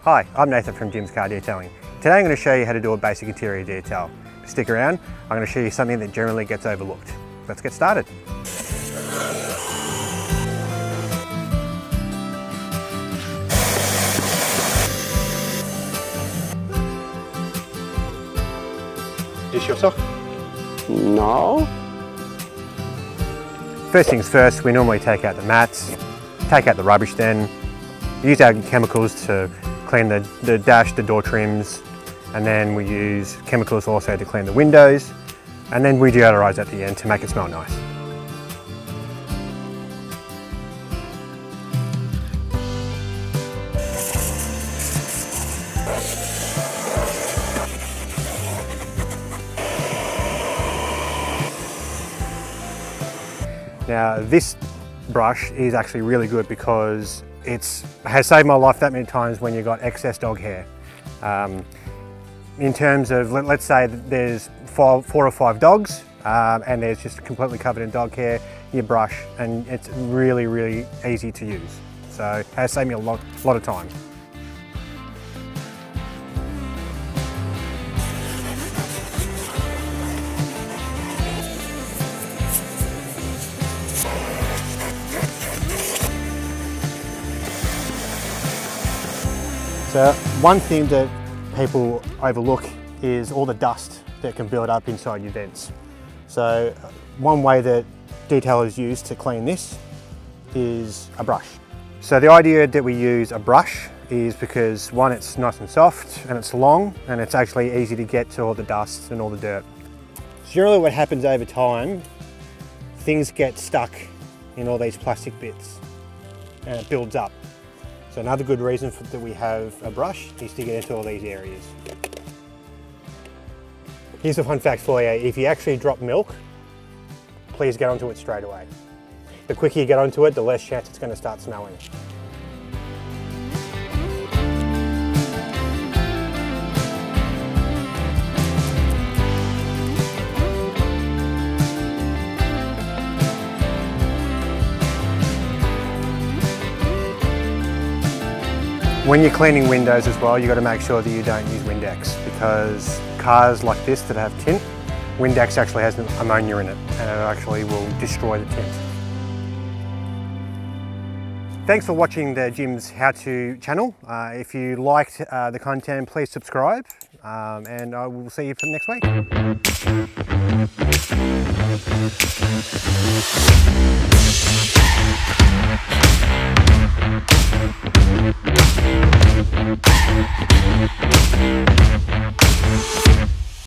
Hi, I'm Nathan from Jim's Car Detailing. Today I'm going to show you how to do a basic interior detail. Stick around, I'm going to show you something that generally gets overlooked. Let's get started. Is your sock? No. First things first, we normally take out the mats, take out the rubbish then, use our chemicals to clean the dash, the door trims, and then we use chemicals also to clean the windows, and then we deodorize at the end to make it smell nice. Now this brush is actually really good because it has saved my life that many times when you've got excess dog hair. In terms of, let's say that there's 4 or 5 dogs and there's just completely covered in dog hair, you brush, and it's really, really easy to use. So it has saved me a lot of time. So one thing that people overlook is all the dust that can build up inside your vents. So one way that detailers use to clean this is a brush. So the idea that we use a brush is because one, it's nice and soft and it's long and it's actually easy to get to all the dust and all the dirt. So generally what happens over time, things get stuck in all these plastic bits and it builds up. So another good reason that we have a brush is to get into all these areas. Here's a fun fact for you. If you actually drop milk, please get onto it straight away. The quicker you get onto it, the less chance it's going to start smelling. When you're cleaning windows as well, you've got to make sure that you don't use Windex, because cars like this that have tint, Windex actually has ammonia in it and it actually will destroy the tint. Thanks for watching the Jim's How-To channel. If you liked the content, please subscribe and I will see you for next week.